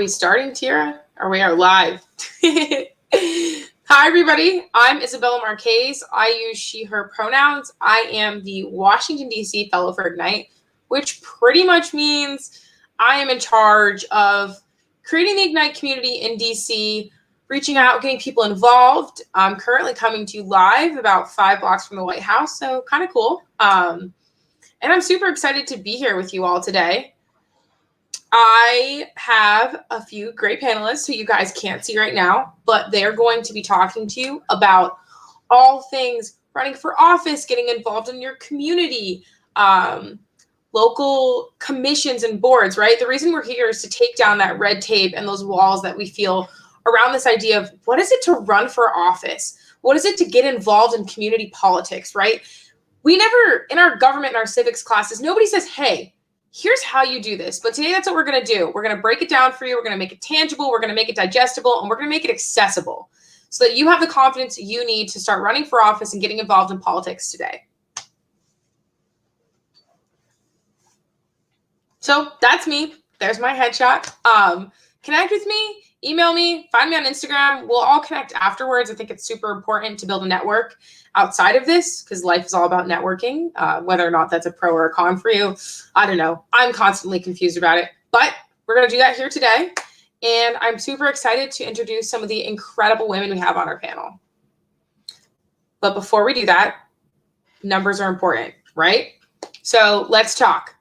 we starting, Tira? Or we are live? Hi, everybody. I'm Isabella Marquez. I use she, her pronouns. I am the Washington, D.C. Fellow for Ignite, which pretty much means I am in charge of creating the Ignite community in D.C., reaching out, getting people involved. I'm currently coming to you live about 5 blocks from the White House, so kind of cool. And I'm super excited to be here with you all today. I have a few great panelists who you guys can't see right now, but they're going to be talking to you about all things running for office, getting involved in your community, local commissions and boards, right? The reason we're here is to take down that red tape and those walls that we feel around this idea of what is it to run for office? What is it to get involved in community politics, right? We never, in our government and our civics classes, nobody says, hey, here's how you do this. But today, that's what we're going to do. We're going to break it down for you. We're going to make it tangible. We're going to make it digestible. And we're going to make it accessible so that you have the confidence you need to start running for office and getting involved in politics today. So that's me. There's my headshot. Connect with me. Email me. Find me on Instagram. We'll all connect afterwards. I think it's super important to build a network outside of this because life is all about networking. Whether or not that's a pro or a con for you, I don't know. I'm constantly confused about it. But we're going to do that here today. And I'm super excited to introduce some of the incredible women we have on our panel. But before we do that, numbers are important, right? So let's talk.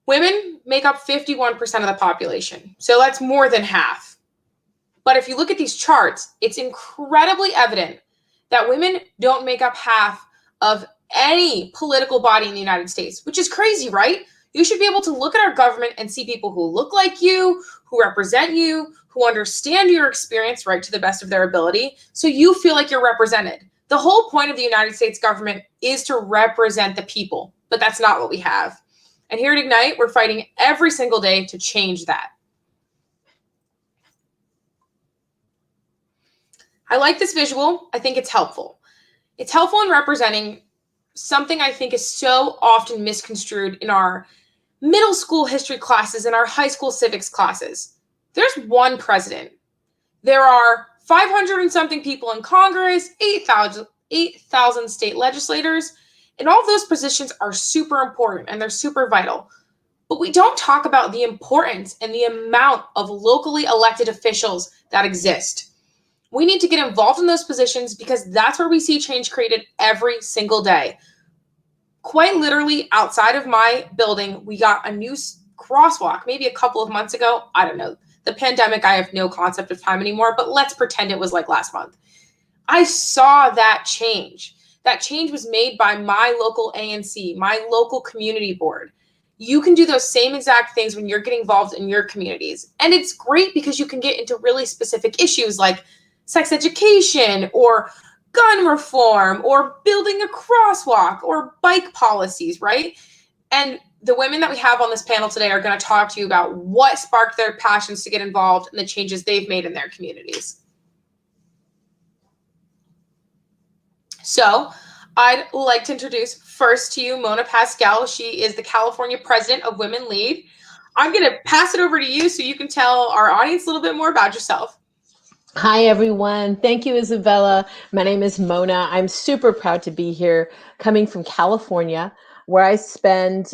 Women make up 51% of the population. So that's more than half. But if you look at these charts, it's incredibly evident that women don't make up half of any political body in the United States, which is crazy, right? You should be able to look at our government and see people who look like you, who represent you, who understand your experience, right, to the best of their ability, so you feel like you're represented. The whole point of the United States government is to represent the people, but that's not what we have. And here at Ignite, we're fighting every single day to change that. I like this visual. I think it's helpful. It's helpful in representing something I think is so often misconstrued in our middle school history classes and our high school civics classes. There's one president. There are 500 and something people in Congress, 8,000 state legislators, and all of those positions are super important and they're super vital. But we don't talk about the importance and the amount of locally elected officials that exist. We need to get involved in those positions because that's where we see change created every single day. Quite literally, outside of my building, we got a new crosswalk maybe a couple of months ago. I don't know. The pandemic, I have no concept of time anymore, but let's pretend it was like last month. I saw that change. That change was made by my local ANC, my local community board. You can do those same exact things when you're getting involved in your communities. And it's great because you can get into really specific issues like sex education or gun reform or building a crosswalk or bike policies, right? And the women that we have on this panel today are going to talk to you about what sparked their passions to get involved and the changes they've made in their communities. So I'd like to introduce first to you Mona Pascal. She is the California president of Women Lead. I'm going to pass it over to you so you can tell our audience a little bit more about yourself. Hi, everyone. Thank you, Isabella. My name is Mona. I'm super proud to be here, coming from California, where I spend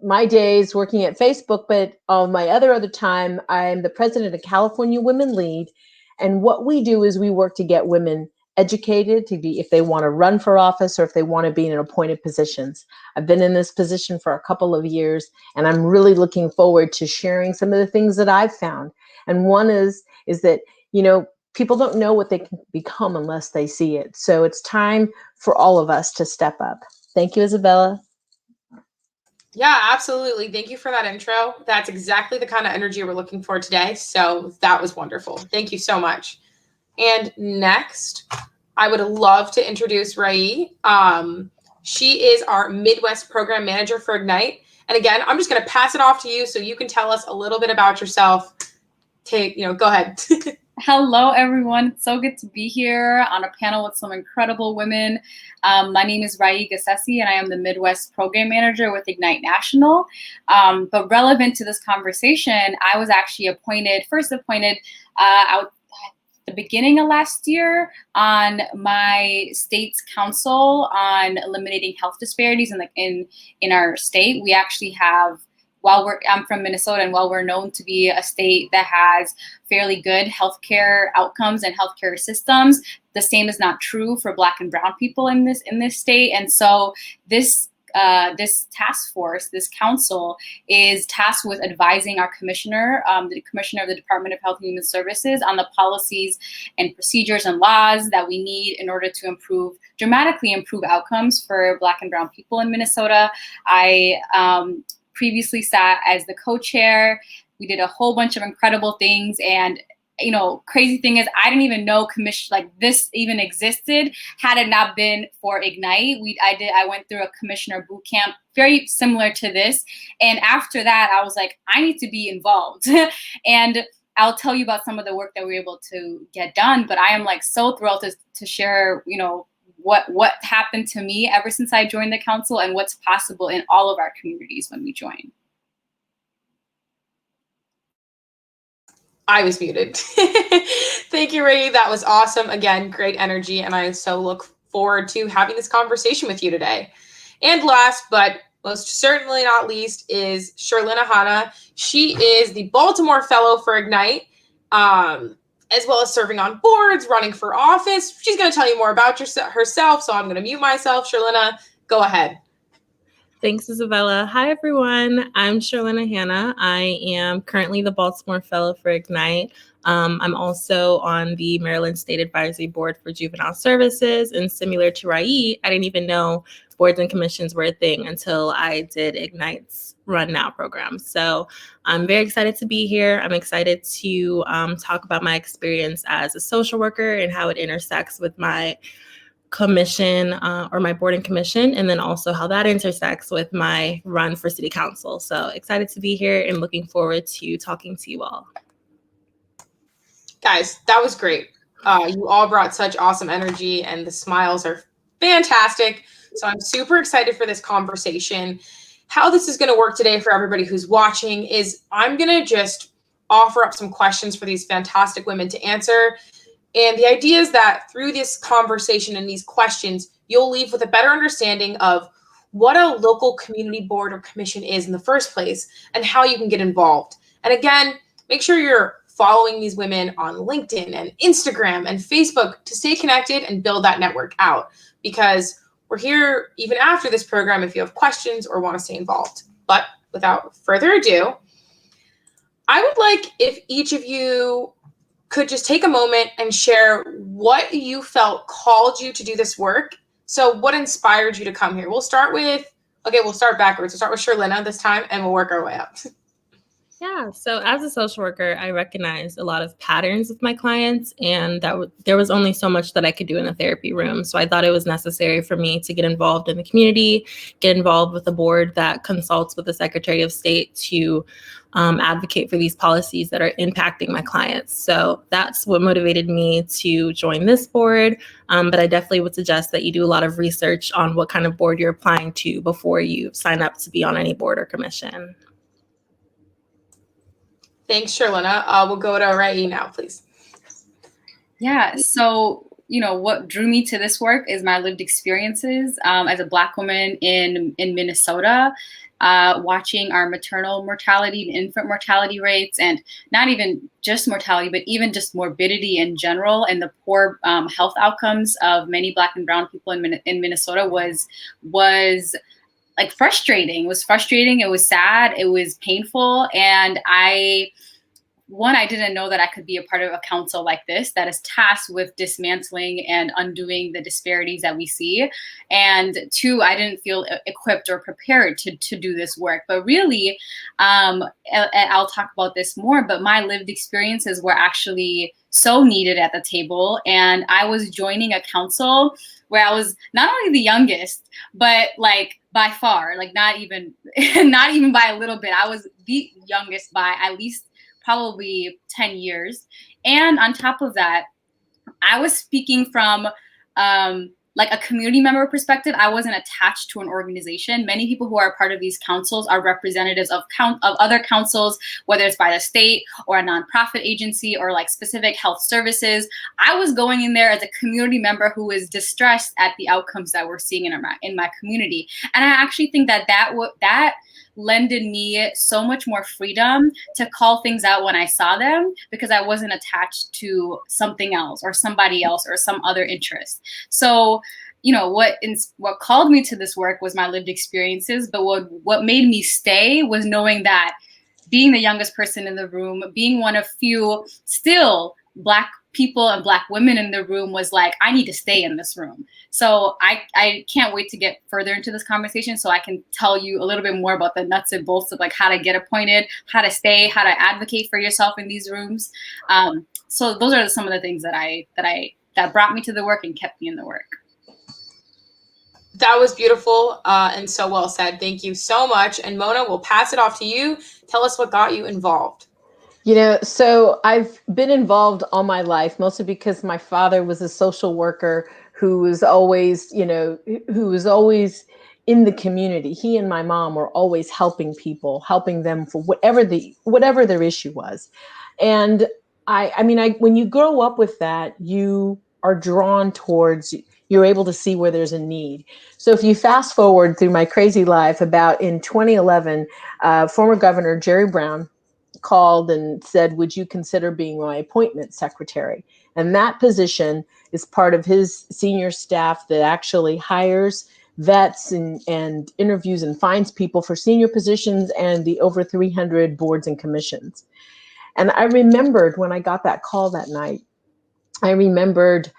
my days working at Facebook, but on my other time, I'm the president of California Women Lead. And what we do is we work to get women educated to be, if they want to run for office or if they want to be in appointed positions. I've been in this position for a couple of years, and I'm really looking forward to sharing some of the things that I've found. And one is that, people don't know what they can become unless they see it. So it's time for all of us to step up. Thank you, Isabella. Yeah, absolutely. Thank you for that intro. That's exactly the kind of energy we're looking for today. So that was wonderful. Thank you so much. And next, I would love to introduce Rai. She is our Midwest Program Manager for Ignite. And again, I'm just going to pass it off to you so you can tell us a little bit about yourself. Go ahead. Hello, everyone. It's so good to be here on a panel with some incredible women. My name is Rai Gassesi, and I am the Midwest Program Manager with Ignite National. But relevant to this conversation, I was actually first appointed out the beginning of last year on my state's council on eliminating health disparities in our state. We actually have, I'm from Minnesota, and while we're known to be a state that has fairly good healthcare outcomes and healthcare systems, the same is not true for Black and Brown people in this state. And so this task force, this council, is tasked with advising our commissioner, the commissioner of the Department of Health and Human Services, on the policies and procedures and laws that we need in order to dramatically improve outcomes for Black and Brown people in Minnesota. I previously sat as the co-chair. We did a whole bunch of incredible things, and crazy thing is, I didn't even know commission like this even existed had it not been for Ignite. I went through a commissioner boot camp very similar to this, and after that, I was like, I need to be involved. And I'll tell you about some of the work that we were able to get done. But I am like so thrilled to share, what happened to me ever since I joined the council and what's possible in all of our communities when we join. I was muted. Thank you, Ray. That was awesome. Again, great energy. And I so look forward to having this conversation with you today. And last, but most certainly not least, is Sherlina Hanna. She is the Baltimore Fellow for Ignite, as well as serving on boards, running for office. She's going to tell you more about herself, so I'm going to mute myself. Sherlina, go ahead. Thanks, Isabella. Hi, everyone. I'm Sherlina Hanna. I am currently the Baltimore Fellow for Ignite. I'm also on the Maryland State Advisory Board for Juvenile Services. And similar to Rai, I didn't even know boards and commissions were a thing until I did Ignite's Run Now program. So I'm very excited to be here. I'm excited to talk about my experience as a social worker and how it intersects with my commission or my board and commission, and then also how that intersects with my run for city council. So excited to be here and looking forward to talking to you all. Guys, that was great. You all brought such awesome energy, and the smiles are fantastic. So I'm super excited for this conversation. How this is going to work today for everybody who's watching is I'm going to just offer up some questions for these fantastic women to answer. And the idea is that through this conversation and these questions, you'll leave with a better understanding of what a local community board or commission is in the first place and how you can get involved. And again, make sure you're following these women on LinkedIn and Instagram and Facebook to stay connected and build that network out, because we're here even after this program if you have questions or want to stay involved. But without further ado, I would like if each of you could just take a moment and share what you felt called you to do this work. So what inspired you to come here? We'll start backwards. We'll start with Sherlina this time, and we'll work our way up. Yeah, so as a social worker, I recognized a lot of patterns with my clients, and there was only so much that I could do in the therapy room. So I thought it was necessary for me to get involved in the community, get involved with a board that consults with the Secretary of State to advocate for these policies that are impacting my clients. So that's what motivated me to join this board. But I definitely would suggest that you do a lot of research on what kind of board you're applying to before you sign up to be on any board or commission. Thanks, Sherlina. We'll go to Rai now, please. Yeah, so what drew me to this work is my lived experiences as a Black woman in Minnesota, watching our maternal mortality and infant mortality rates, and not even just mortality, but even just morbidity in general, and the poor health outcomes of many Black and Brown people in Minnesota was like frustrating. It was frustrating. It was sad. It was painful. And I didn't know that I could be a part of a council like this that is tasked with dismantling and undoing the disparities that we see. And two, I didn't feel equipped or prepared to do this work. But really, I'll talk about this more, but my lived experiences were actually so needed at the table. And I was joining a council where I was not only the youngest, but like by far, like not even by a little bit. I was the youngest by at least probably 10 years. And on top of that, I was speaking from like a community member perspective. I wasn't attached to an organization. Many people who are part of these councils are representatives of other councils, whether it's by the state or a nonprofit agency or like specific health services. I was going in there as a community member who is distressed at the outcomes that we're seeing in my community. And I actually think that lended me so much more freedom to call things out when I saw them, because I wasn't attached to something else or somebody else or some other interest. So, you know, what called me to this work was my lived experiences, but what made me stay was knowing that being the youngest person in the room, being one of few still Black people and Black women in the room, was like, I need to stay in this room. So I can't wait to get further into this conversation so I can tell you a little bit more about the nuts and bolts of like how to get appointed, how to stay, how to advocate for yourself in these rooms. So those are some of the things that brought me to the work and kept me in the work. That was beautiful and so well said. Thank you so much. And Mona, we'll pass it off to you. Tell us what got you involved. You know, so I've been involved all my life, mostly because my father was a social worker who was always, in the community. He and my mom were always helping people, helping them for whatever their issue was. And when you grow up with that, you are drawn towards, you're able to see where there's a need. So if you fast forward through my crazy life, about in 2011, former Governor Jerry Brown called and said, would you consider being my appointment secretary? And that position is part of his senior staff that actually hires vets and interviews and finds people for senior positions and the over 300 boards and commissions. And I remembered when I got that call that night, I remembered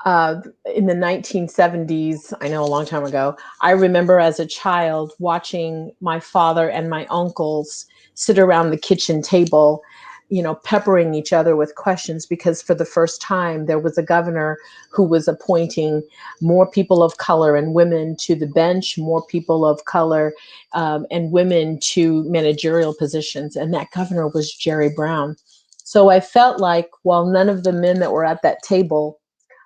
in the 1970s, I know a long time ago, I remember as a child watching my father and my uncles sit around the kitchen table, peppering each other with questions, because for the first time there was a governor who was appointing more people of color and women to the bench, more people of color and women to managerial positions. And that governor was Jerry Brown. So I felt like, while none of the men that were at that table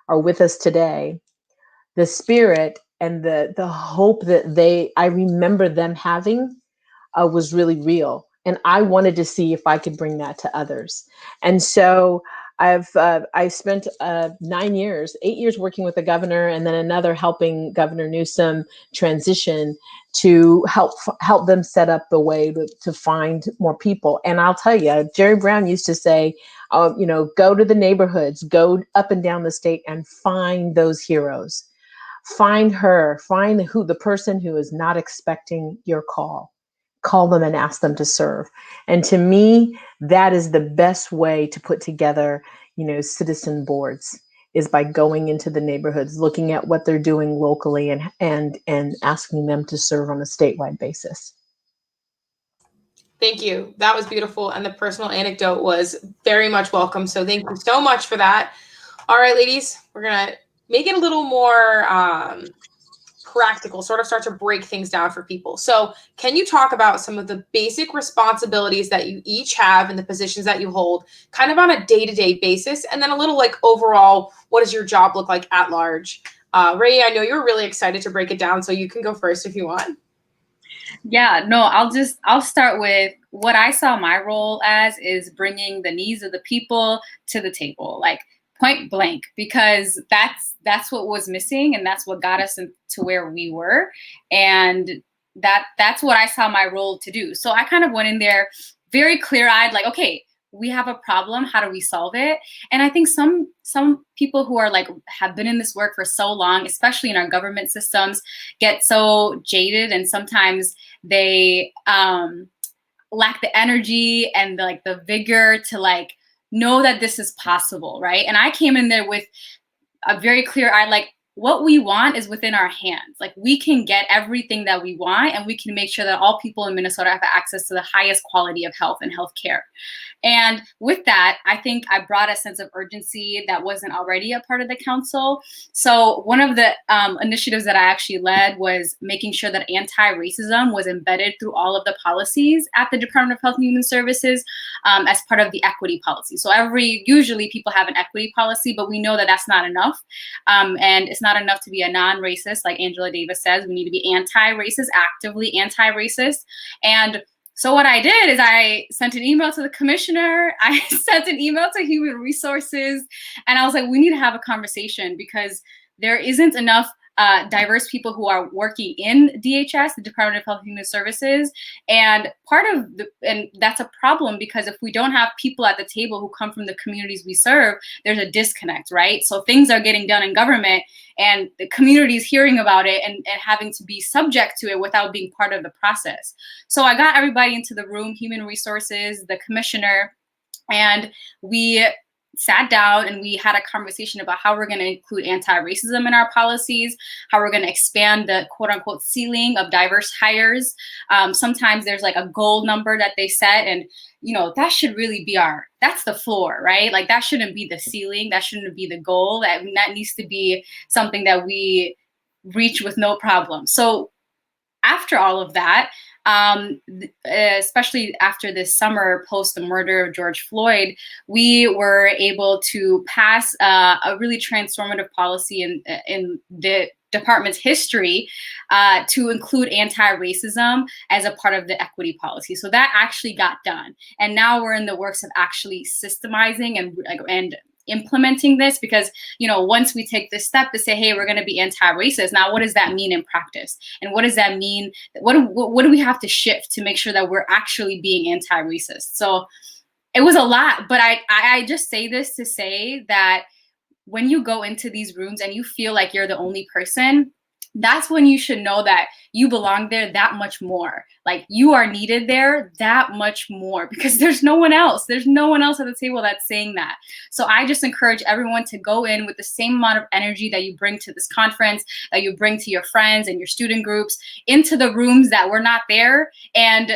are with us today, the spirit and the hope that I remember them having was really real. And I wanted to see if I could bring that to others. And so I spent 8 years working with the governor, and then another helping Governor Newsom transition to help them set up the way to find more people. And I'll tell you, Jerry Brown used to say, go to the neighborhoods, go up and down the state and find those heroes. Find the person who is not expecting your call. Call them and ask them to serve. And to me, that is the best way to put together, citizen boards, is by going into the neighborhoods, looking at what they're doing locally and asking them to serve on a statewide basis. Thank you. That was beautiful. And the personal anecdote was very much welcome. So thank you so much for that. All right, ladies, we're going to make it a little more practical, sort of start to break things down for people. So can you talk about some of the basic responsibilities that you each have in the positions that you hold, kind of on a day-to-day basis, and then a little like overall, what does your job look like at large? Ray, I know you're really excited to break it down, so you can go first if you want. Yeah, no, I'll start with what I saw my role as is bringing the needs of the people to the table, like point blank, because that's what was missing, and that's what got us to where we were, and that's what I saw my role to do. So I kind of went in there very clear-eyed, like, okay, we have a problem, how do we solve it? And I think some people who are like have been in this work for so long, especially in our government systems, get so jaded, and sometimes they lack the energy and the vigor to like know that this is possible, right? And I came in there with a very clear eye, like, what we want is within our hands. Like, we can get everything that we want, and we can make sure that all people in Minnesota have access to the highest quality of health and healthcare. And with that, I think I brought a sense of urgency that wasn't already a part of the council. So one of the initiatives that I actually led was making sure that anti-racism was embedded through all of the policies at the Department of Health and Human Services as part of the equity policy. So usually people have an equity policy, but we know that that's not enough. And it's not enough to be a non-racist, like Angela Davis says. We need to be anti-racist, actively anti-racist. And so what I did is I sent an email to the commissioner, I sent an email to human resources, and I was like, we need to have a conversation because there isn't enough diverse people who are working in DHS, the Department of Health and Human Services. And and that's a problem because if we don't have people at the table who come from the communities we serve, there's a disconnect, right? So things are getting done in government and the community is hearing about it and having to be subject to it without being part of the process. So I got everybody into the room, human resources, the commissioner, and we sat down and we had a conversation about how we're going to include anti-racism in our policies, how we're going to expand the quote unquote ceiling of diverse hires. Sometimes there's like a goal number that they set, and that should really be that's the floor, right? Like that shouldn't be the ceiling. That shouldn't be the goal. That needs to be something that we reach with no problem. So after all of that, especially after this summer post the murder of George Floyd, we were able to pass a really transformative policy in the department's history to include anti-racism as a part of the equity policy. So that actually got done. And now we're in the works of actually systemizing and implementing this, because once we take this step to say, hey, we're going to be anti-racist, now what does that mean in practice, and what does that mean, what do we have to shift to make sure that we're actually being anti-racist? So it was a lot, but I just say this to say that when you go into these rooms and you feel like you're the only person, that's when you should know that you belong there that much more. Like you are needed there that much more because there's no one else. There's no one else at the table that's saying that. So I just encourage everyone to go in with the same amount of energy that you bring to this conference, that you bring to your friends and your student groups, into the rooms that were not there, and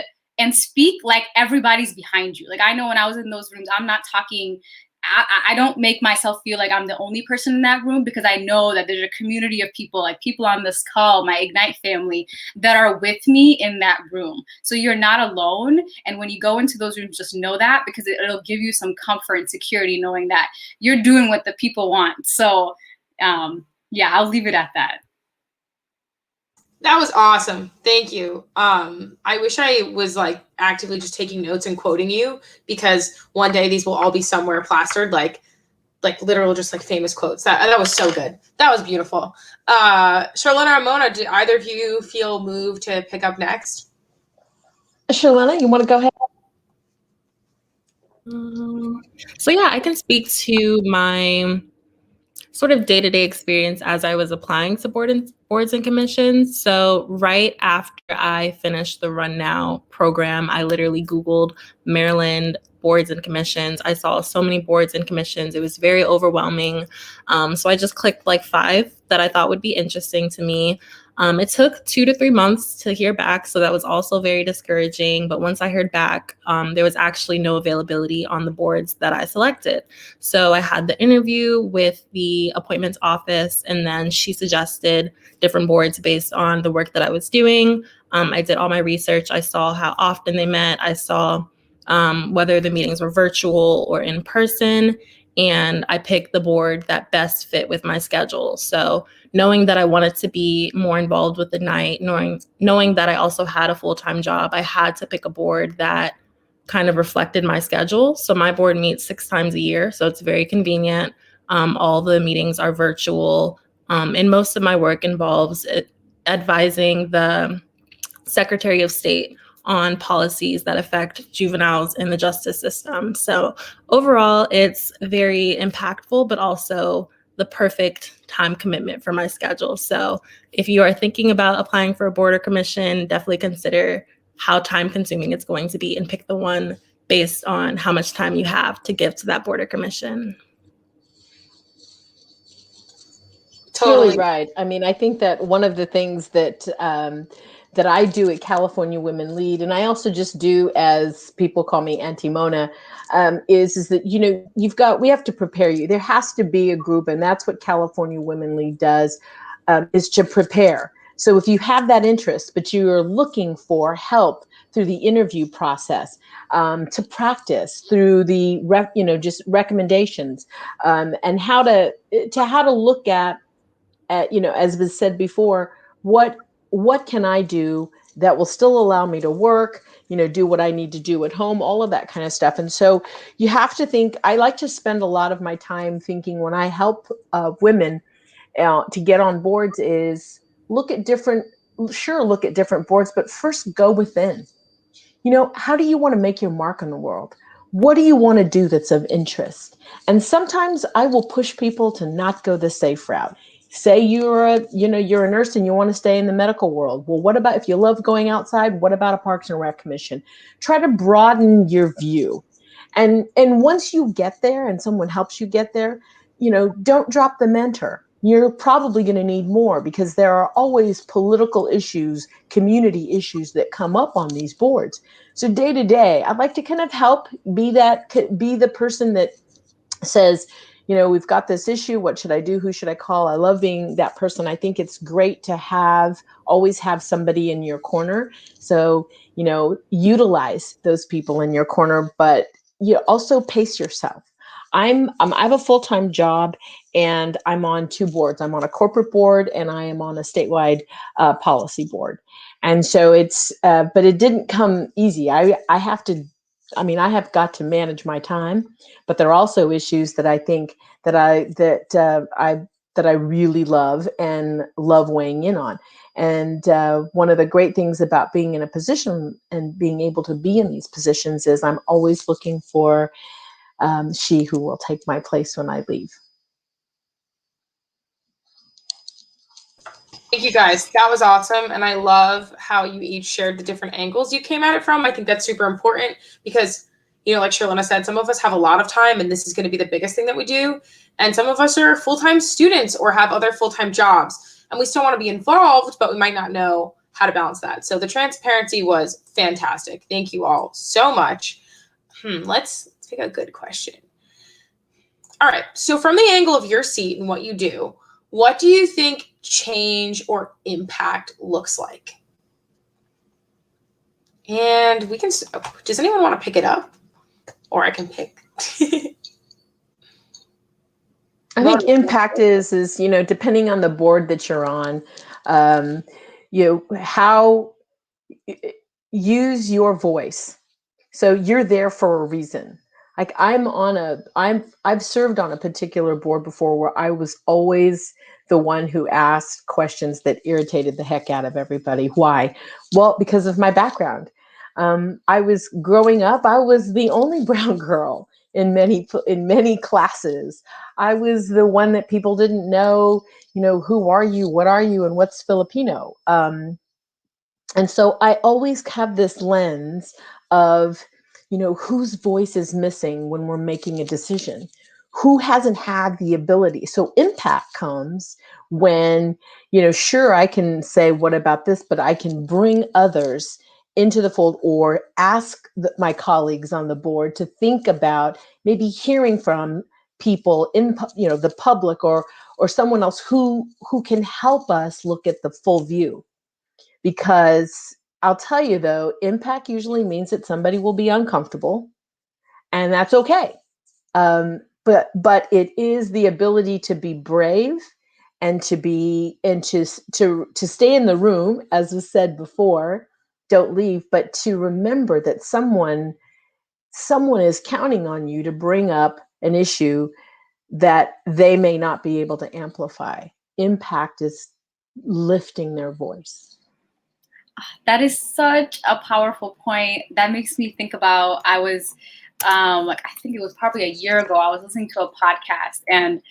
speak like everybody's behind you. Like I know when I was in those rooms, I'm not talking, I don't make myself feel like I'm the only person in that room, because I know that there's a community of people, like people on this call, my Ignite family, that are with me in that room. So you're not alone. And when you go into those rooms, just know that, because it'll give you some comfort and security knowing that you're doing what the people want. So yeah, I'll leave it at that. That was awesome. Thank you. I wish I was like actively just taking notes and quoting you, because one day these will all be somewhere plastered, like literal, just like famous quotes. That was so good. That was beautiful. Charlena or Mona, did either of you feel moved to pick up next? Charlena, you want to go ahead? So yeah, I can speak to my sort of day-to-day experience as I was applying to boards and commissions. So right after I finished the Run Now program, I literally Googled Maryland boards and commissions. I saw so many boards and commissions. It was very overwhelming. So I just clicked like 5 that I thought would be interesting to me. It took 2 to 3 months to hear back, so that was also very discouraging. But once I heard back, there was actually no availability on the boards that I selected. So I had the interview with the appointments office, and then she suggested different boards based on the work that I was doing. I did all my research. I saw how often they met. I saw whether the meetings were virtual or in person, and I picked the board that best fit with my schedule. So knowing that I wanted to be more involved with Ignite, knowing that I also had a full-time job, I had to pick a board that kind of reflected my schedule. So my board meets 6 times a year, so it's very convenient. All the meetings are virtual, and most of my work involves advising the Secretary of State on policies that affect juveniles in the justice system. So overall, it's very impactful, but also the perfect time commitment for my schedule. So if you are thinking about applying for a board or commission, definitely consider how time consuming it's going to be and pick the one based on how much time you have to give to that board or commission. Totally right. I mean, I think that one of the things that that I do at California Women Lead, and I also just do, as people call me, Auntie Mona, is that, you know, we have to prepare you. There has to be a group, and that's what California Women Lead does, is to prepare. So if you have that interest, but you are looking for help through the interview process, to practice through the just recommendations, and how to look at, as was said before, what can I do that will still allow me to work, do what I need to do at home, all of that kind of stuff. And so you have to think. I like to spend a lot of my time thinking when I help women to get on boards is look at different boards, but first go within. How do you want to make your mark in the world? What do you want to do that's of interest? And sometimes I will push people to not go the safe route. Say you're a nurse and you want to stay in the medical world. Well, what about if you love going outside? What about a Parks and Rec commission? Try to broaden your view. And once you get there and someone helps you get there, don't drop the mentor. You're probably going to need more because there are always political issues, community issues that come up on these boards. So day to day, I'd like to kind of help be the person that says, we've got this issue. What should I do? Who should I call? I love being that person. I think it's great to always have somebody in your corner. So, utilize those people in your corner, but you also pace yourself. I have a full-time job and I'm on two boards. I'm on a corporate board and I am on a statewide policy board. And so but it didn't come easy. I have got to manage my time, but there are also issues that I think that I really love and love weighing in on. And one of the great things about being in a position and being able to be in these positions is I'm always looking for she who will take my place when I leave. Thank you guys. That was awesome. And I love how you each shared the different angles you came at it from. I think that's super important because, like Sherlana said, some of us have a lot of time and this is going to be the biggest thing that we do. And some of us are full-time students or have other full-time jobs and we still want to be involved, but we might not know how to balance that. So the transparency was fantastic. Thank you all so much. Let's take a good question. All right. So from the angle of your seat and what you do, what do you think change or impact looks like? And does anyone want to pick it up? Or I can pick. I think impact is depending on the board that you're on, how use your voice. So you're there for a reason. Like I've served on a particular board before where I was always the one who asked questions that irritated the heck out of everybody. Why? Well, because of my background. I was growing up, I was the only brown girl in many classes. I was the one that people didn't know, who are you, what are you, and what's Filipino? And so I always have this lens of, whose voice is missing when we're making a decision, who hasn't had the ability. So impact comes when, sure, I can say, what about this? But I can bring others into the fold or ask my colleagues on the board to think about maybe hearing from people in, the public or someone else who can help us look at the full view. Because I'll tell you though, impact usually means that somebody will be uncomfortable and that's okay. But it is the ability to be brave and to stay in the room, as was said before, don't leave, but to remember that someone is counting on you to bring up an issue that they may not be able to amplify. Impact is lifting their voice. That is such a powerful point. That makes me think about, I was I think it was probably a year ago, I was listening to a podcast and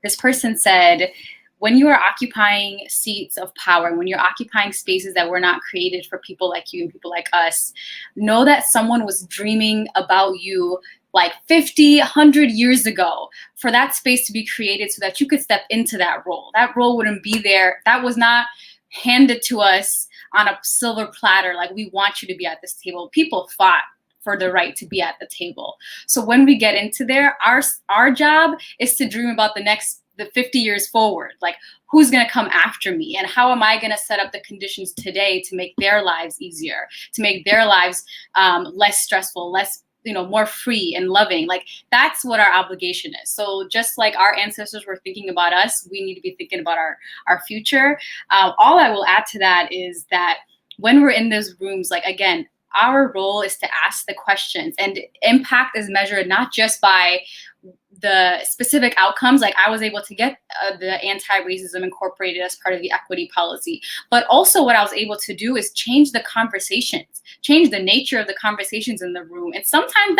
this person said, when you are occupying seats of power, when you're occupying spaces that were not created for people like you and people like us, know that someone was dreaming about you like 50, 100 years ago for that space to be created so that you could step into that role. That role wouldn't be there. That was not handed to us on a silver platter, like, we want you to be at this table. People fought for the right to be at the table. So when we get into there, our job is to dream about the 50 years forward. Like, who's going to come after me, and how am I going to set up the conditions today to make their lives easier, to make their lives less stressful, less, more free and loving. Like, that's what our obligation is. So just like our ancestors were thinking about us, we need to be thinking about our future. All I will add to that is that when we're in those rooms, like, again, our role is to ask the questions, and impact is measured not just by the specific outcomes. Like, I was able to get the anti-racism incorporated as part of the equity policy, but also what I was able to do is change the conversations, change the nature of the conversations in the room. And sometimes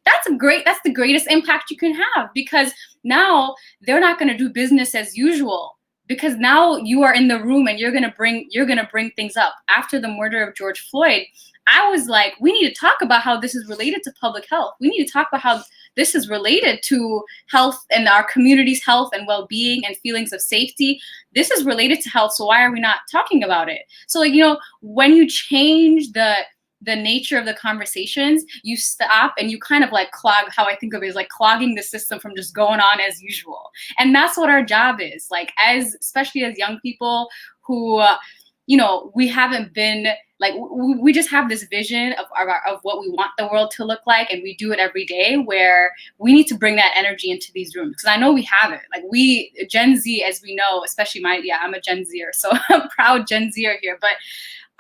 that's the greatest impact you can have, because now they're not going to do business as usual, because now you are in the room and you're going to bring things up. After the murder of George Floyd, I was like, we need to talk about how this is related to public health. We need to talk about how this is related to health and our community's health and well-being and feelings of safety. This is related to health, so why are we not talking about it? So, like, when you change the nature of the conversations, you stop and you kind of like clog, how I think of it is like clogging the system from just going on as usual. And that's what our job is, like, especially as young people who, we haven't been, like, we just have this vision of what we want the world to look like, and we do it every day, where we need to bring that energy into these rooms, because I know we have it. Like, Gen Z, as we know, especially I'm a Gen Zer, so I'm a proud Gen Zer here, but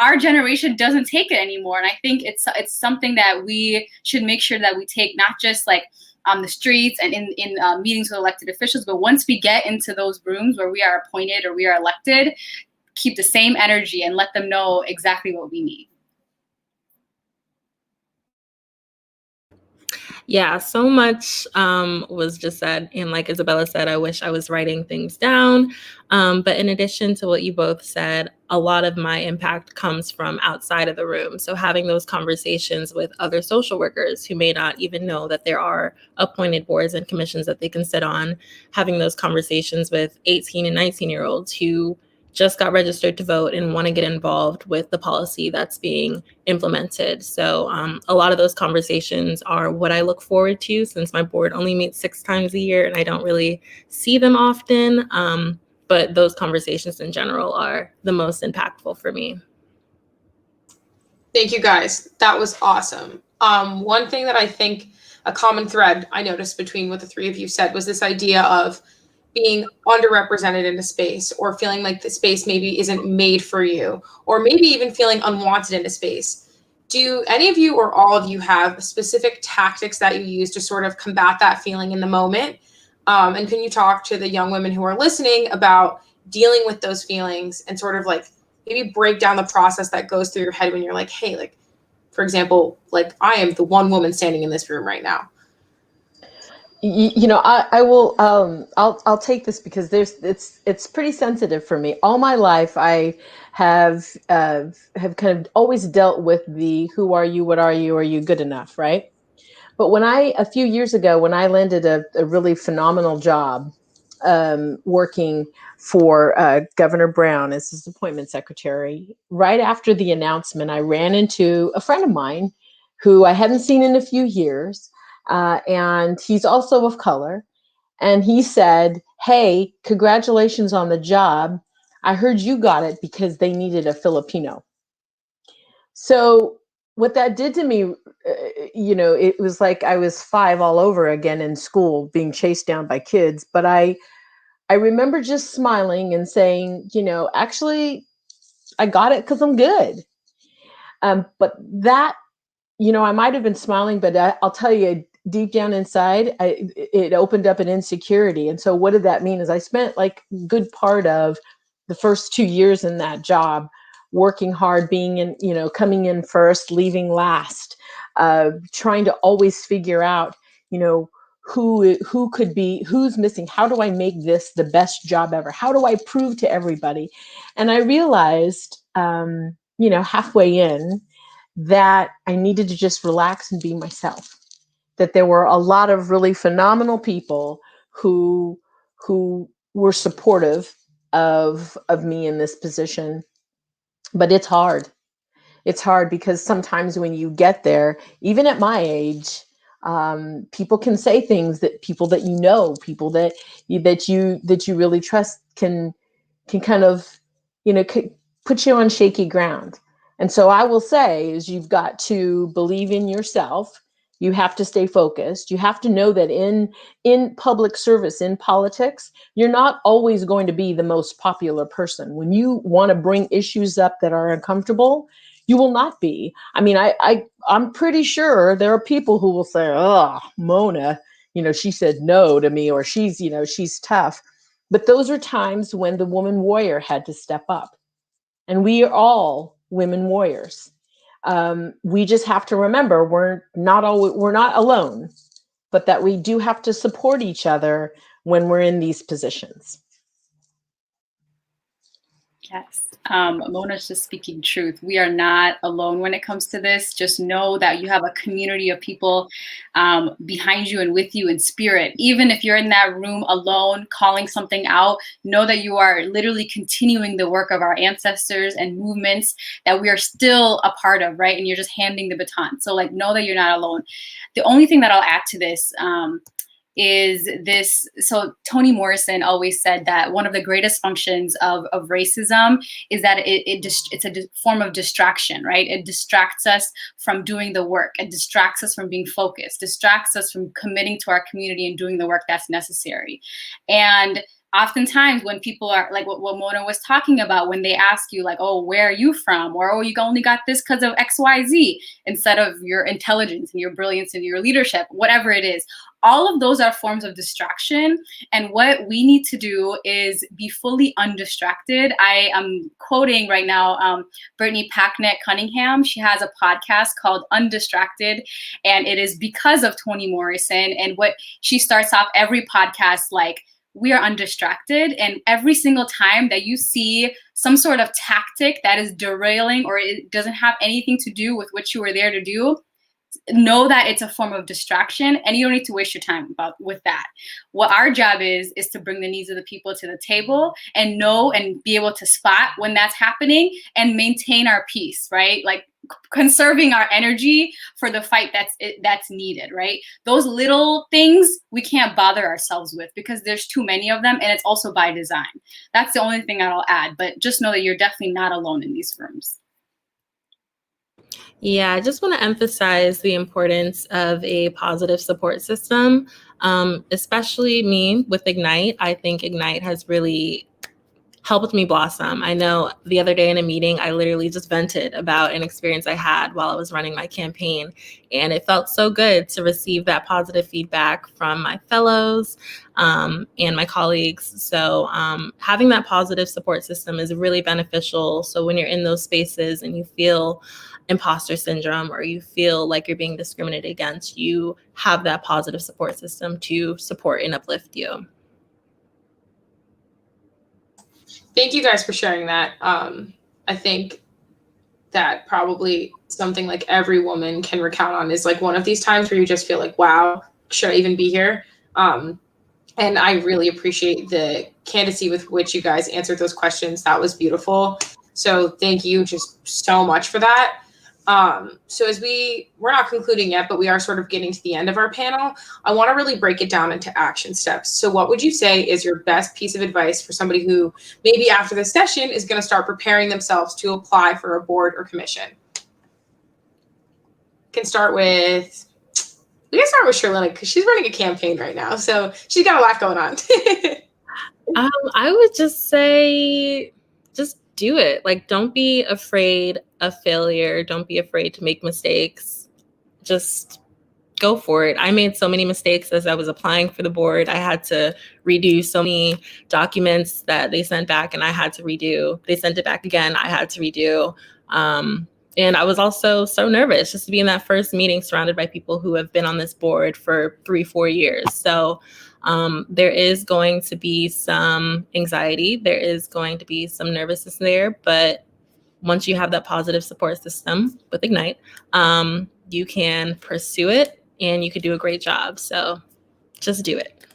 our generation doesn't take it anymore. And I think it's something that we should make sure that we take, not just like on the streets and in meetings with elected officials, but once we get into those rooms where we are appointed or we are elected, keep the same energy and let them know exactly what we need. Yeah, so much was just said. And like Isabella said, I wish I was writing things down. But in addition to what you both said, a lot of my impact comes from outside of the room. So having those conversations with other social workers who may not even know that there are appointed boards and commissions that they can sit on, having those conversations with 18 and 19-year-olds who just got registered to vote and want to get involved with the policy that's being implemented. So a lot of those conversations are what I look forward to, since my board only meets 6 times a year and I don't really see them often. But those conversations in general are the most impactful for me. Thank you, guys. That was awesome. One thing that I think a common thread I noticed between what the three of you said was this idea of being underrepresented in a space, or feeling like the space maybe isn't made for you, or maybe even feeling unwanted in a space. Do any of you or all of you have specific tactics that you use to sort of combat that feeling in the moment? And can you talk to the young women who are listening about dealing with those feelings, and sort of like maybe break down the process that goes through your head when you're like, hey, like, for example, like, I am the one woman standing in this room right now. I will. I'll take this because it's pretty sensitive for me. All my life, I have kind of always dealt with the who are you, what are you good enough, right? But a few years ago, when I landed a really phenomenal job working for Governor Brown as his appointment secretary, right after the announcement, I ran into a friend of mine who I hadn't seen in a few years. And he's also of color. And he said, hey, congratulations on the job. I heard you got it because they needed a Filipino. So what that did to me, it was like I was 5 all over again in school, being chased down by kids. But I remember just smiling and saying, actually, I got it because I'm good. But that, I might have been smiling, but I'll tell you, deep down inside, it opened up an insecurity. And so what did that mean is I spent like a good part of the first 2 years in that job, working hard, being in, coming in first, leaving last, trying to always figure out, who could be, who's missing, how do I make this the best job ever? How do I prove to everybody? And I realized, halfway in, that I needed to just relax and be myself. That there were a lot of really phenomenal people who were supportive of me in this position. but it's hard. It's hard because sometimes when you get there, even at my age, people can say things that people that you know, people that you really trust can kind of, put you on shaky ground. And so I will say is you've got to believe in yourself. You have to stay focused. You have to know that in public service, in politics, you're not always going to be the most popular person. When you want to bring issues up that are uncomfortable, you will not be. I mean, I'm pretty sure there are people who will say, "Oh, Mona, she said no to me," or she's tough. But those are times when the woman warrior had to step up. And we are all women warriors. We just have to remember we're not alone, but that we do have to support each other when we're in these positions. Yes. Mona's just speaking truth. We are not alone when it comes to this. Just know that you have a community of people behind you and with you in spirit. Even if you're in that room alone, calling something out, know that you are literally continuing the work of our ancestors and movements that we are still a part of, right? And you're just handing the baton. So know that you're not alone. The only thing that I'll add to this is this. So Toni Morrison always said that one of the greatest functions of racism is that it's a form of distraction, right? It distracts us from doing the work. It distracts us from being focused, distracts us from committing to our community and doing the work that's necessary. And oftentimes when people are like what Mona was talking about, when they ask you oh, where are you from? Or, oh, you only got this because of XYZ, instead of your intelligence and your brilliance and your leadership, whatever it is. All of those are forms of distraction. And what we need to do is be fully undistracted. I am quoting right now Brittany Packnett Cunningham. She has a podcast called Undistracted, and it is because of Toni Morrison. And what she starts off every podcast we are undistracted. And every single time that you see some sort of tactic that is derailing or it doesn't have anything to do with what you were there to do, know that it's a form of distraction, and you don't need to waste your time with that. What our job is to bring the needs of the people to the table and know and be able to spot when that's happening and maintain our peace, right? Conserving our energy for the fight that's needed, right? Those little things we can't bother ourselves with because there's too many of them, and it's also by design. That's the only thing that I'll add, but just know that you're definitely not alone in these rooms. Yeah, I just want to emphasize the importance of a positive support system, especially me with Ignite. I think Ignite has really helped me blossom. I know the other day in a meeting, I literally just vented about an experience I had while I was running my campaign. And it felt so good to receive that positive feedback from my fellows and my colleagues. So having that positive support system is really beneficial. So when you're in those spaces and you feel imposter syndrome or you feel like you're being discriminated against, you have that positive support system to support and uplift you. Thank you guys for sharing that. I think that probably something every woman can recount on is one of these times where you just feel wow, should I even be here? And I really appreciate the candidacy with which you guys answered those questions. That was beautiful. So thank you just so much for that. So as we're not concluding yet, but we are sort of getting to the end of our panel, I want to really break it down into action steps. So what would you say is your best piece of advice for somebody who maybe after this session is going to start preparing themselves to apply for a board or commission? We can start with Sherlina because she's running a campaign right now. So she's got a lot going on. I would just say, just do it. Don't be afraid of failure. Don't be afraid to make mistakes. Just go for it. I made so many mistakes as I was applying for the board. I had to redo so many documents that they sent back and I had to redo. They sent it back again. I had to redo. And I was also so nervous just to be in that first meeting surrounded by people who have been on this board for 3-4 years. So there is going to be some anxiety. There is going to be some nervousness there. But once you have that positive support system with Ignite, you can pursue it and you could do a great job. So just do it.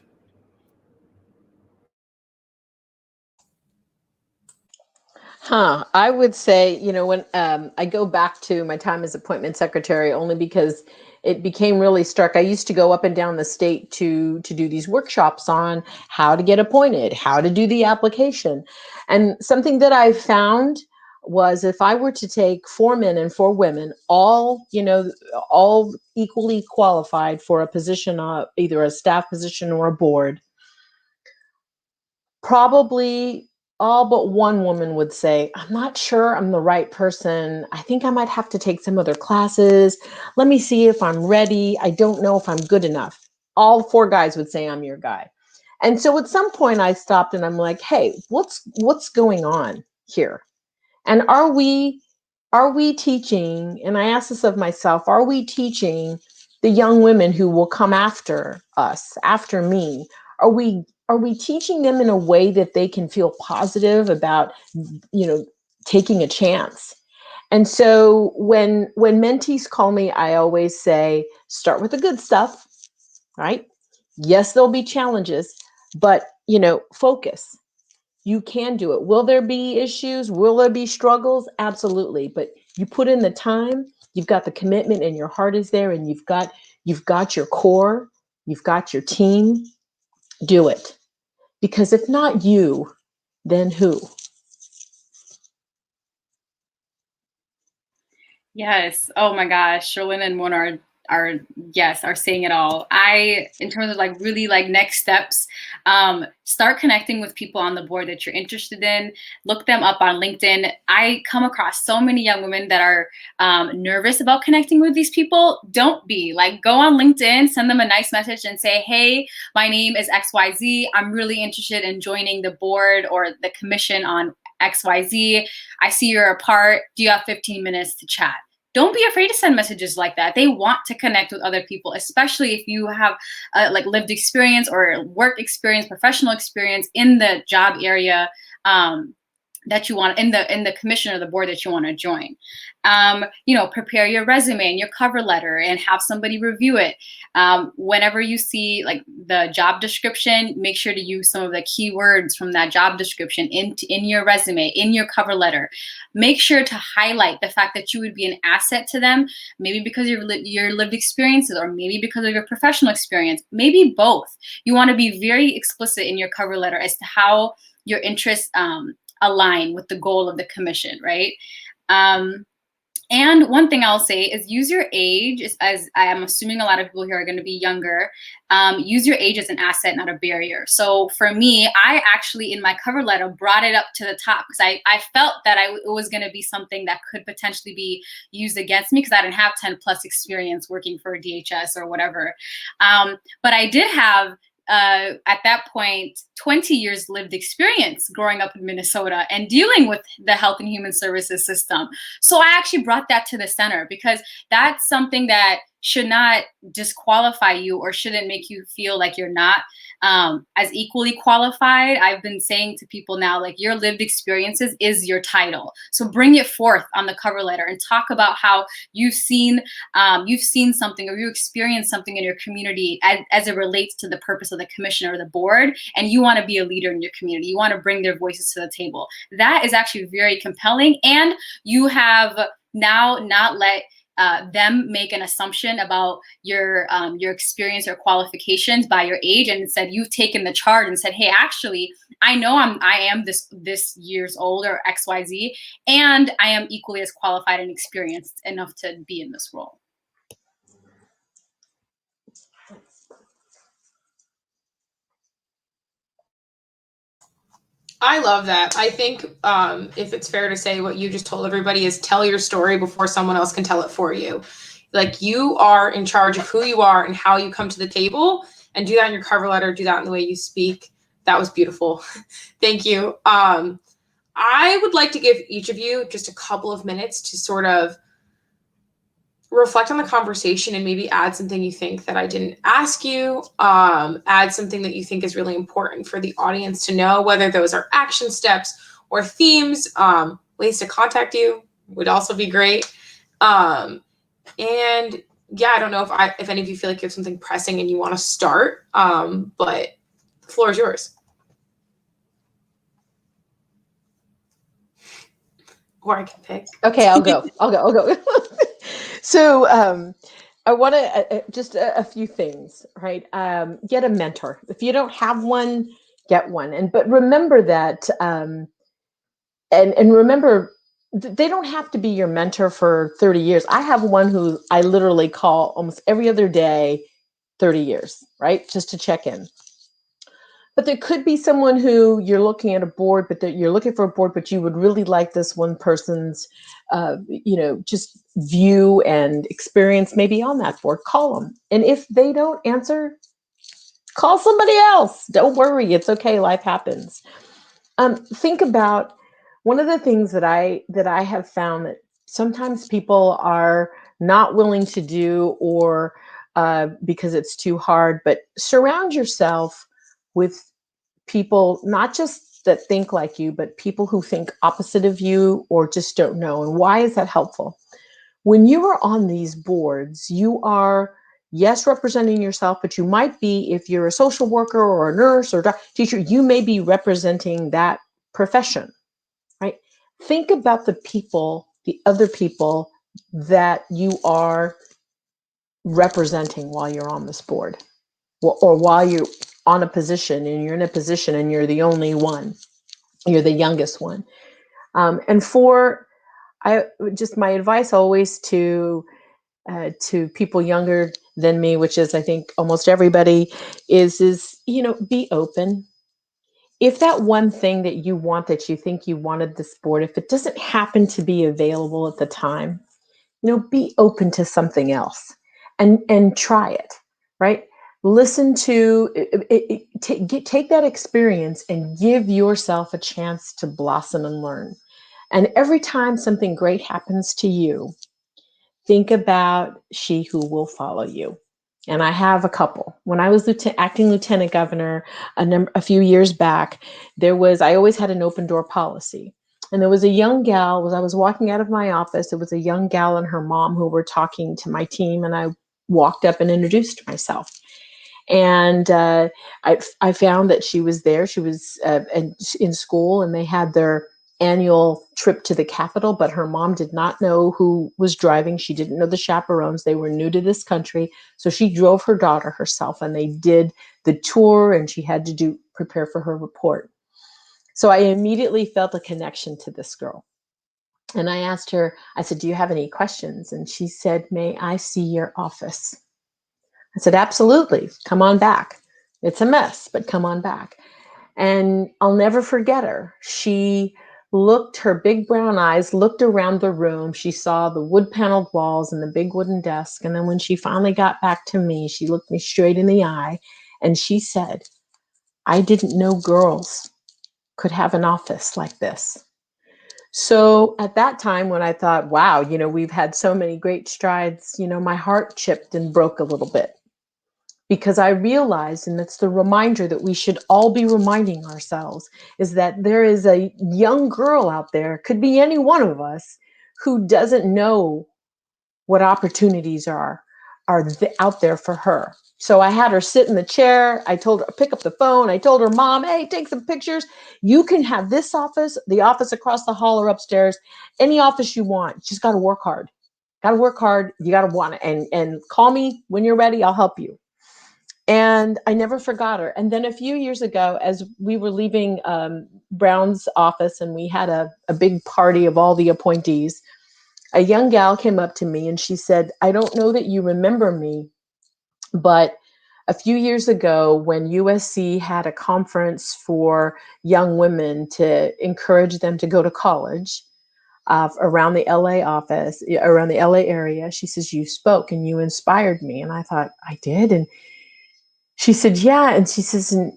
I would say, when I go back to my time as appointment secretary, only because it became really stark. I used to go up and down the state to do these workshops on how to get appointed, how to do the application. And something that I found was if I were to take 4 men and 4 women, all equally qualified for a position, either a staff position or a board, probably all but one woman would say, I'm not sure I'm the right person. I think I might have to take some other classes. Let me see if I'm ready. I don't know if I'm good enough. All 4 guys would say, I'm your guy. And so at some point I stopped and I'm like, hey, what's going on here? And are we teaching, and I ask this of myself, are we teaching the young women who will come after us, after me? Are we teaching them in a way that they can feel positive about, taking a chance? And so when mentees call me, I always say, start with the good stuff, right? Yes, there'll be challenges, but focus. You can do it. Will there be issues? Will there be struggles? Absolutely. But you put in the time, you've got the commitment, and your heart is there, and you've got your core, you've got your team. Do it. Because if not you, then who? Yes. Oh my gosh. Sherlyn and Mona are saying it all. In terms of like really like next steps, start connecting with people on the board that you're interested in. Look them up on LinkedIn. I come across so many young women that are nervous about connecting with these people. Don't be like, go on LinkedIn, send them a nice message and say, hey, my name is XYZ. I'm really interested in joining the board or the commission on XYZ. I see you're a part. Do you have 15 minutes to chat? Don't be afraid to send messages like that. They want to connect with other people, especially if you have like lived experience or work experience, professional experience in the job area that you want, in the commission or the board that you want to join. Prepare your resume and your cover letter and have somebody review it. Whenever you see like the job description, make sure to use some of the keywords from that job description in your resume, in your cover letter. Make sure to highlight the fact that you would be an asset to them, maybe because of your lived experiences or maybe because of your professional experience, maybe both. You want to be very explicit in your cover letter as to how your interests align with the goal of the commission, right? And one thing I'll say is use your age, as I am assuming a lot of people here are going to be younger, use your age as an asset, not a barrier. So for me, I actually in my cover letter brought it up to the top because I felt that it was going to be something that could potentially be used against me because I didn't have 10 plus experience working for DHS or whatever. But I did have at that point, 20 years lived experience growing up in Minnesota and dealing with the health and human services system. So I actually brought that to the center because that's something that should not disqualify you or shouldn't make you feel like you're not as equally qualified. I've been saying to people now, like, your lived experiences is your title. So bring it forth on the cover letter and talk about how you've seen something or you experienced something in your community as it relates to the purpose of the commission or the board, and you want to be a leader in your community. You want to bring their voices to the table. That is actually very compelling, and you have now not let them make an assumption about your experience or qualifications by your age, and instead you've taken the charge and said, hey, actually, I know I am this years old or XYZ, and I am equally as qualified and experienced enough to be in this role. I love that. I think if it's fair to say, what you just told everybody is tell your story before someone else can tell it for you. Like, you are in charge of who you are and how you come to the table, and do that in your cover letter, do that in the way you speak. That was beautiful. Thank you. I would like to give each of you just a couple of minutes to sort of reflect on the conversation and maybe add something you think that I didn't ask you, add something that you think is really important for the audience to know, whether those are action steps or themes, ways to contact you would also be great. And yeah, I don't know if any of you feel like you have something pressing and you want to start, but the floor is yours. or I can pick. Okay, I'll go. So I want to just a few things, right? Get a mentor. If you don't have one, get one. But remember that, and remember, they don't have to be your mentor for 30 years. I have one who I literally call almost every other day, 30 years, right? Just to check in. But there could be someone who you're looking at a board, but that you're looking for a board, but you would really like this one person's, just view and experience maybe on that board. Call them, and if they don't answer, call somebody else. Don't worry, it's okay. Life happens. Think about one of the things that I have found that sometimes people are not willing to do, or because it's too hard. But surround yourself with people not just that think like you, but people who think opposite of you or just don't know. And why is that helpful? When you are on these boards, you are, yes, representing yourself, but you might be, if you're a social worker or a nurse or teacher, you may be representing that profession, right? Think about the other people that you are representing while you're on this board, or while you're on a position and you're in a position and you're the only one, you're the youngest one. And my advice always to people younger than me, which is I think almost everybody, is be open. If that one thing that you want, that you think you wanted this board, if it doesn't happen to be available at the time, be open to something else and try it, right? Listen to take that experience and give yourself a chance to blossom and learn. And every time something great happens to you, think about she who will follow you. And I have a couple. When I was acting lieutenant governor a few years back, I always had an open door policy. And there was a young gal, as I was walking out of my office, there was a young gal and her mom who were talking to my team, and I walked up and introduced myself. And I found that she was there. She was in school, and they had their annual trip to the Capitol, but her mom did not know who was driving. She didn't know the chaperones. They were new to this country. So she drove her daughter herself, and they did the tour, and she had to prepare for her report. So I immediately felt a connection to this girl. And I asked her, I said, "Do you have any questions?" And she said, "May I see your office?" I said, "Absolutely. Come on back. It's a mess, but come on back." And I'll never forget her. Her big brown eyes looked around the room. She saw the wood paneled walls and the big wooden desk. And then when she finally got back to me, she looked me straight in the eye and she said, "I didn't know girls could have an office like this." So at that time, when I thought, wow, we've had so many great strides, my heart chipped and broke a little bit. Because I realized, and it's the reminder that we should all be reminding ourselves, is that there is a young girl out there, could be any one of us, who doesn't know what opportunities are out there for her. So I had her sit in the chair. I told her, pick up the phone. I told her, "Mom, hey, take some pictures. You can have this office, the office across the hall or upstairs, any office you want. You just got to work hard. Got to work hard. You got to want it. And call me when you're ready. I'll help you." And I never forgot her. And then a few years ago, as we were leaving Brown's office and we had a big party of all the appointees, a young gal came up to me and she said, "I don't know that you remember me, but a few years ago when USC had a conference for young women to encourage them to go to college around the LA office, around the LA area, she says, you spoke and you inspired me." And I thought, I did? And she said, "Yeah." And she says, "And,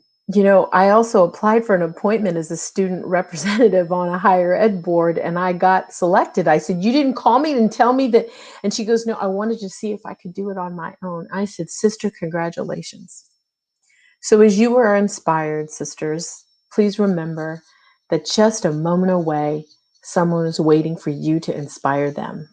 I also applied for an appointment as a student representative on a higher ed board and I got selected." I said, "You didn't call me and tell me that?" And she goes, "No, I wanted to see if I could do it on my own." I said, "Sister, congratulations." So as you are inspired, sisters, please remember that just a moment away, someone is waiting for you to inspire them.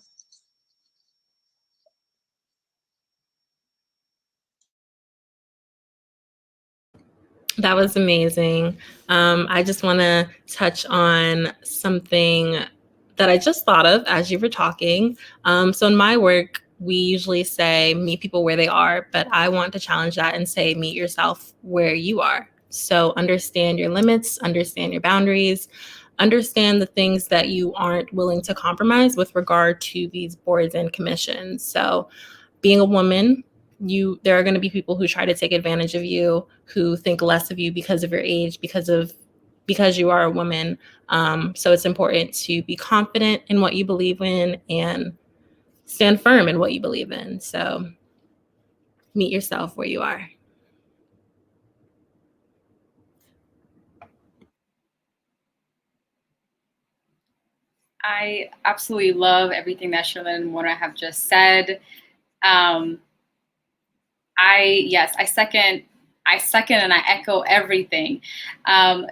That was amazing. I just want to touch on something that I just thought of as you were talking. So in my work, we usually say meet people where they are, but I want to challenge that and say meet yourself where you are. So understand your limits, understand your boundaries, understand the things that you aren't willing to compromise with regard to these boards and commissions. So being a woman, there are going to be people who try to take advantage of you, who think less of you because of your age, because you are a woman. So it's important to be confident in what you believe in and stand firm in what you believe in. So meet yourself where you are. I absolutely love everything that Cherlynn and Mona have just said. I second and I echo everything.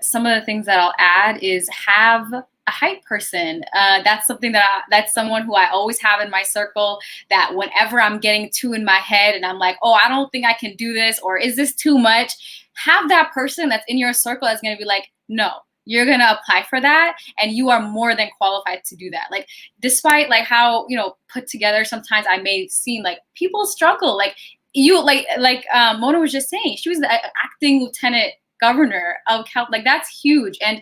Some of the things that I'll add is have a hype person. That's something that's someone who I always have in my circle, that whenever I'm getting too in my head and I'm like, oh, I don't think I can do this, or is this too much? Have that person that's in your circle that's going to be like, no, you're going to apply for that and you are more than qualified to do that. Like, despite like how, put together sometimes I may seem, like people struggle. Like Mona was just saying, she was the acting lieutenant governor of Cal. Like, that's huge. And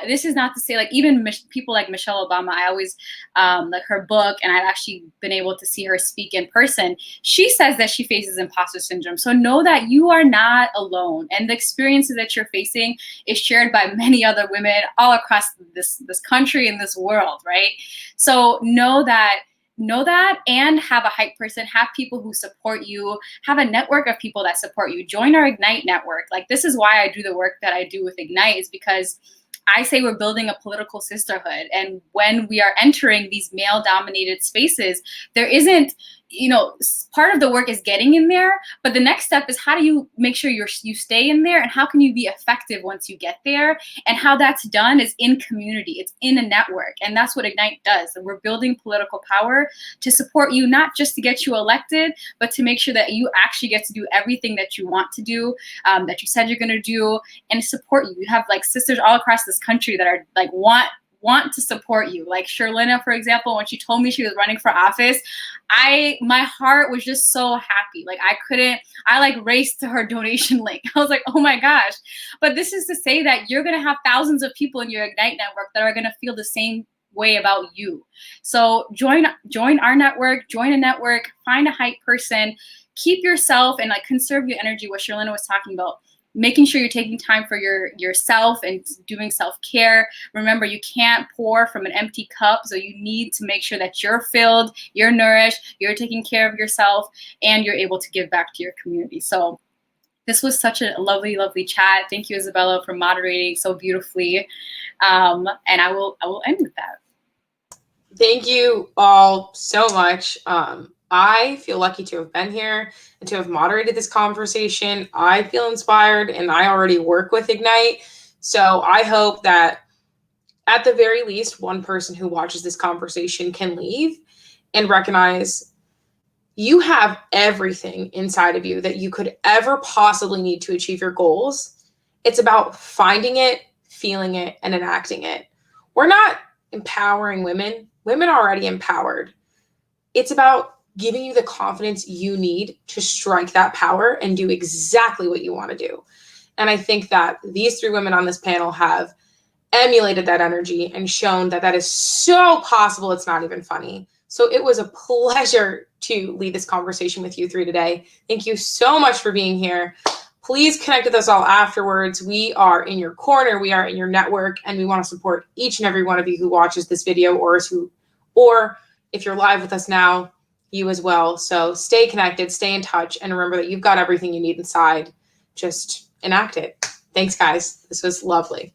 this is not to say, like, even people like Michelle Obama, I always like her book, and I've actually been able to see her speak in person. She says that she faces imposter syndrome. So know that you are not alone, and the experiences that you're facing is shared by many other women all across this country and this world, right? So know that and have a hype person, have people who support you, have a network of people that support you. Join our Ignite network. Like, this is why I do the work that I do with Ignite, is because I say we're building a political sisterhood. And when we are entering these male-dominated spaces, there isn't, part of the work is getting in there, but the next step is how do you make sure you stay in there, and how can you be effective once you get there? And how that's done is in community. It's in a network. And that's what Ignite does. And we're building political power to support you, not just to get you elected, but to make sure that you actually get to do everything that you want to do, that you said you're going to do, and support you. You have like sisters all across this country that are like want to support you. Like Cherlynn, for example, when she told me she was running for office, my heart was just so happy. Like, I raced to her donation link. I was like, oh my gosh. But this is to say that you're going to have thousands of people in your Ignite network that are going to feel the same way about you. So join our network, join a network, find a hype person, keep yourself, and like conserve your energy, what Cherlynn was talking about. Making sure you're taking time for yourself and doing self-care. Remember, you can't pour from an empty cup, so you need to make sure that you're filled, you're nourished, you're taking care of yourself, and you're able to give back to your community. So this was such a lovely, lovely chat. Thank you, Isabella, for moderating so beautifully. And I will end with that. Thank you all so much. I feel lucky to have been here and to have moderated this conversation. I feel inspired, and I already work with Ignite. So I hope that at the very least, one person who watches this conversation can leave and recognize you have everything inside of you that you could ever possibly need to achieve your goals. It's about finding it, feeling it, and enacting it. We're not empowering women. Women are already empowered. It's about giving you the confidence you need to strike that power and do exactly what you want to do. And I think that these three women on this panel have emulated that energy and shown that that is so possible it's not even funny. So it was a pleasure to lead this conversation with you three today. Thank you so much for being here. Please connect with us all afterwards. We are in your corner. We are in your network, and we want to support each and every one of you who watches this video, or if you're live with us now, you as well. So stay connected, stay in touch, and remember that you've got everything you need inside. Just enact it. Thanks, guys. This was lovely.